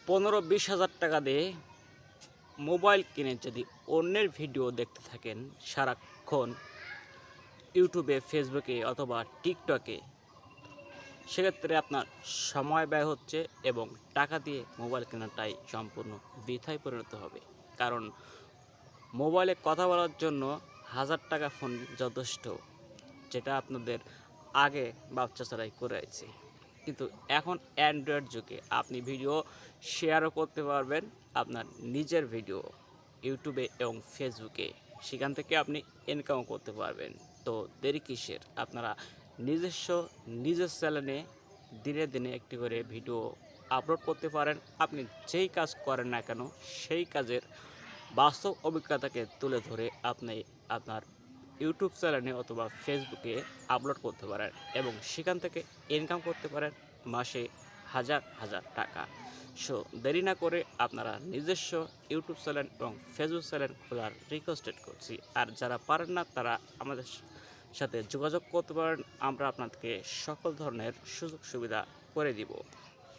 15-20 হাজার টাকা দিয়ে মোবাইল কিনে যদি অন্যের ভিডিও দেখতে থাকেন সারাক্ষণ ইউটিউবে, ফেসবুকে অথবা টিকটকে, সেক্ষেত্রে আপনার সময় ব্যয় হচ্ছে এবং টাকা দিয়ে মোবাইল কেনাটাই সম্পূর্ণ বৃথায় পরিণত হবে। কারণ মোবাইলে কথা বলার জন্য 1000 টাকা ফোন যথেষ্ট, যেটা আপনাদের আগে বাচ্চা ছাড়াই করে আছে। কিন্তু এখন অ্যান্ড্রয়েড যুগে আপনি ভিডিও শেয়ারও করতে পারবেন, আপনার নিজের ভিডিও ইউটিউবে এবং ফেসবুকে, সেখান থেকে আপনি ইনকামও করতে পারবেন। তো দেরি কিসের? আপনারা নিজের চ্যানেলে দিনে দিনে একটি করে ভিডিও আপলোড করতে পারেন। আপনি যেই কাজ করেন না কেন সেই কাজের বাস্তব অভিজ্ঞতাকে তুলে ধরে আপনি আপনার ইউটিউব চ্যানেলে অথবা ফেসবুকে আপলোড করতে পারেন এবং সেখান থেকে ইনকাম করতে পারেন মাসে হাজার হাজার টাকা। সো দেরি না করে আপনারা নিজস্ব ইউটিউব চ্যানেল এবং ফেসবুক চ্যানেল খোলার রিকোয়েস্টেড করছি। আর যারা পারেন না তারা আমাদের সাথে যোগাযোগ করতে পারেন, আমরা আপনাদেরকে সকল ধরনের সুযোগ সুবিধা করে দিব।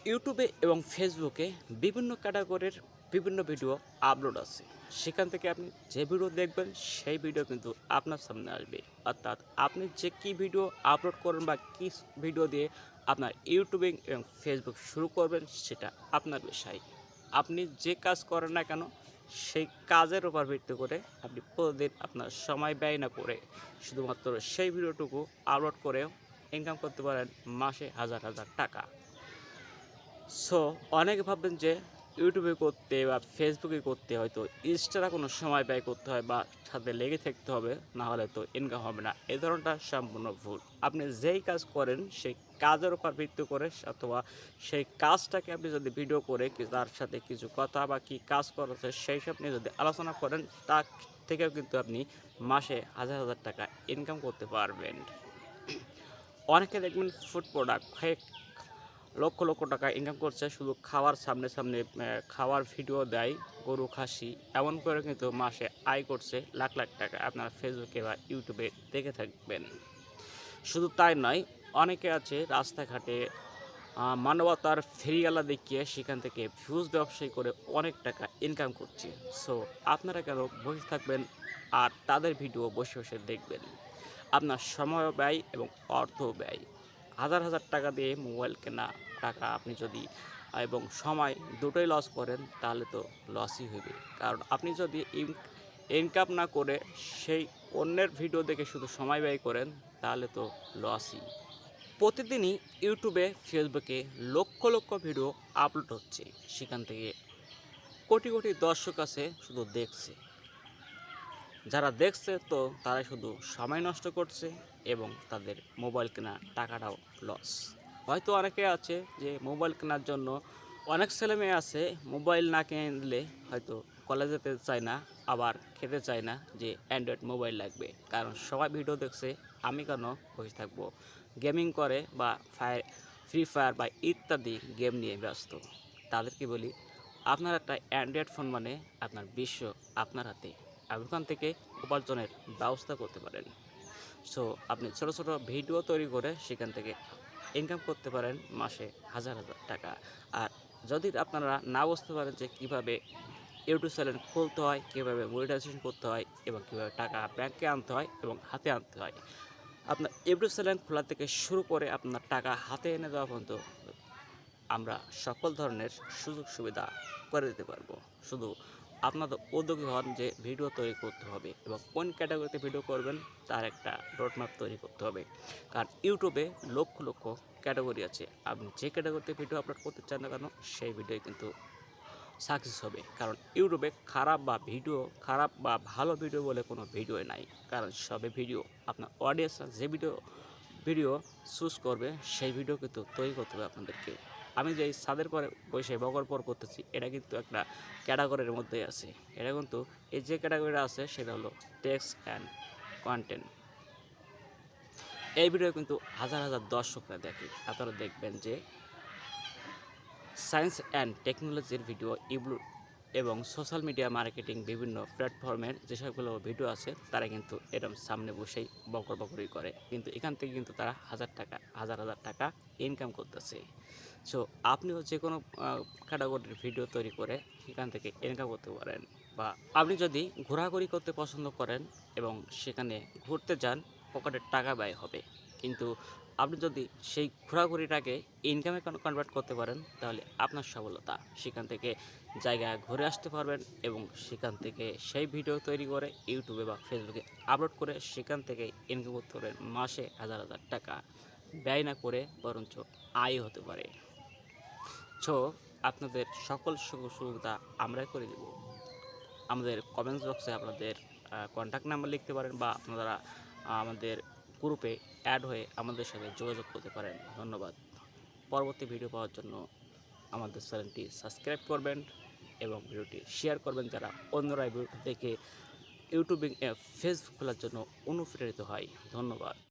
ইউটিউবে এবং ফেসবুকে বিভিন্ন ক্যাটাগরির বিভিন্ন ভিডিও আপলোড আছে, সেখান থেকে আপনি যে ভিডিও দেখবেন সেই ভিডিও কিন্তু আপনার সামনে আসবে। অর্থাৎ আপনি যে কী ভিডিও আপলোড করবেন বা কী ভিডিও দিয়ে আপনার ইউটিউবিং এবং ফেসবুক শুরু করবেন সেটা আপনার বিষয়। আপনি যে কাজ করেন না কেন সেই কাজের উপর ভিত্তি করে আপনি প্রতিদিন আপনার সময় ব্যয় না করে শুধুমাত্র সেই ভিডিওটুকু আপলোড করেও ইনকাম করতে পারেন মাসে হাজার হাজার টাকা। সো অনেকে ভাববেন যে ইউটিউবে করতে বা ফেসবুকে করতে হয়তো এক্সট্রা কোনো সময় ব্যয় করতে হয় বা সাথে লেগে থাকতে হবে, না হলে তো ইনকাম হবে না। এই ধরনটা সম্পূর্ণ ভুল। আপনি যেই কাজ করেন সেই কাজের উপর ভিত্তি করে অথবা সেই কাজটাকে আপনি যদি ভিডিও করে তার সাথে কিছু কথা বা কী কাজ করেছে সেই সব নিয়ে যদি আলোচনা করেন, তার থেকেও কিন্তু আপনি মাসে হাজার হাজার টাকা ইনকাম করতে পারবেন। অনেকে দেখবেন ফুড প্রোডাক্ট লক্ষ লক্ষ টাকা ইনকাম করছে, শুধু খাওয়ার সামনে সামনে খাওয়ার ভিডিও দেয়, গরু খাসি এমন করে কিন্তু মাসে আয় করছে লাখ লাখ টাকা। আপনারা ফেসবুকে বা ইউটিউবে দেখে থাকবেন। শুধু তাই নয়, অনেকে আছে রাস্তাঘাটে মানবতার ফেরিওয়ালা দেখিয়ে সেখান থেকে ভিউজ ব্যবসায়ী করে অনেক টাকা ইনকাম করছে। সো আপনারা কেন বসে থাকবেন আর তাদের ভিডিও বসে বসে দেখবেন? আপনার সময় ব্যয় এবং অর্থ ব্যয়। হাজার হাজার টাকা দিয়ে মোবাইল কেনা টাকা আপনি যদি এবং সময় দুটোই লস করেন তাহলে তো লসই হবে। কারণ আপনি যদি ইনকাম না করে সেই অন্যের ভিডিও দেখে শুধু সময় ব্যয় করেন তাহলে তো লসই। প্রতিদিনই ইউটিউবে, ফেসবুকে লক্ষ লক্ষ ভিডিও আপলোড হচ্ছে, সেখান থেকে কোটি কোটি দর্শক আছে শুধু দেখছে। যারা দেখছে তো তারা শুধু সময় নষ্ট করছে এবং তাদের মোবাইল কেনার টাকাটাও লস। হয়তো অনেকে আছে যে মোবাইল কেনার জন্য অনেক ছেলে মেয়ে আছে মোবাইল না কিনলে হয়তো কলেজে যেতে চায় না, আবার খেতে চায় না, যে অ্যান্ড্রয়েড মোবাইল লাগবে। কারণ সবাই ভিডিও দেখছে, আমি কেন বসে থাকবো? গেমিং করে বা ফ্রি ফায়ার বা ইত্যাদি গেম নিয়ে ব্যস্ত। তাদেরকে বলি, আপনার একটা অ্যান্ড্রয়েড ফোন মানে আপনার বিশ্ব আপনার হাতে। ওখান থেকে উপার্জনের ব্যবস্থা করতে পারেন। সো আপনি ছোট ছোট ভিডিও তৈরি করে সেখান থেকে ইনকাম করতে পারেন মাসে হাজার হাজার টাকা। আর যদি আপনারা না বুঝতে পারেন যে কীভাবে ইউটিউব চ্যানেল খুলতে হয়, কীভাবে মনিটাইজেশন করতে হয় এবং কীভাবে টাকা ব্যাংকে আনতে হয় এবং হাতে আনতে হয়, আপনার ইউটিউব চ্যানেল খোলা থেকে শুরু করে আপনার টাকা হাতে এনে দেওয়া পর্যন্ত আমরা সকল ধরনের সুযোগ সুবিধা করে দিতে পারবো। শুধু আপনাদের উদ্যোগী হন যে ভিডিও তৈরি করতে হবে এবং কোন ক্যাটাগরিতে ভিডিও করবেন তার একটা রোডম্যাপ তৈরি করতে হবে। কারণ ইউটিউবে লক্ষ লক্ষ ক্যাটাগরি আছে, আপনি যে ক্যাটাগরিতে ভিডিও আপলোড করতে চান না কেন সেই ভিডিও কিন্তু সাকসেস হবে। কারণ ইউটিউবে খারাপ বা ভালো ভিডিও বলে কোনো ভিডিওই নাই। কারণ সবে ভিডিও আপনার অডিয়েন্স যে ভিডিও চুজ করবে সেই ভিডিও কিন্তু তৈরি করতে হবে আপনাদেরকে। আমি যে ছাদের পরে বসে বগর করতেছি এটা কিন্তু একটা ক্যাটাগরির মধ্যেই আছে। এটা কিন্তু এই যে ক্যাটাগরিটা আছে সেটা হলো টেক্সট অ্যান্ড কন্টেন্ট। এই ভিডিও কিন্তু হাজার হাজার দর্শকরা দেখে। আপনারা দেখবেন যে সায়েন্স অ্যান্ড টেকনোলজির ভিডিও এবং সোশ্যাল মিডিয়া মার্কেটিং বিভিন্ন প্ল্যাটফর্মের যেসবগুলো ভিডিও আছে তারা কিন্তু এরকম সামনে বসেই বকরি করে, কিন্তু এখান থেকে কিন্তু তারা হাজার হাজার টাকা ইনকাম করতেছে। সো আপনিও যে কোনো ক্যাটাগরির ভিডিও তৈরি করে সেখান থেকে ইনকাম করতে পারেন। বা আপনি যদি ঘোরাঘুরি করতে পছন্দ করেন এবং সেখানে ঘুরতে যান, পকেটের টাকা ব্যয় হবে, কিন্তু আপনি যদি সেই ঘোরাঘুরিটাকে ইনকামে কনভার্ট করতে পারেন তাহলে আপনার সফলতা। সেখান থেকে জায়গায় ঘুরে আসতে পারবেন এবং সেখান থেকে সেই ভিডিও তৈরি করে ইউটিউবে বা ফেসবুকে আপলোড করে সেখান থেকে ইনকাম করতে পারবেন মাসে হাজার হাজার টাকা, ব্যয় না করে বরঞ্চ আয় হতে পারে। সো আপনাদের সকল সুযোগ সুবিধা আমরাই করে দেব। আমাদের কমেন্টস বক্সে আপনাদের কন্ট্যাক্ট নাম্বার লিখতে পারেন বা আপনারা আমাদের গ্রুপে অ্যাড হয়ে আমাদের সাথে যোগাযোগ করতে পারেন। ধন্যবাদ। পরবর্তী ভিডিও পাওয়ার জন্য আমাদের চ্যানেলটি সাবস্ক্রাইব করবেন এবং ভিডিওটি শেয়ার করবেন, যারা অন্যরা ভিডিওটি দেখে ইউটিউবে ফেসবুক খোলার জন্য অনুপ্রেরিত হয়। ধন্যবাদ।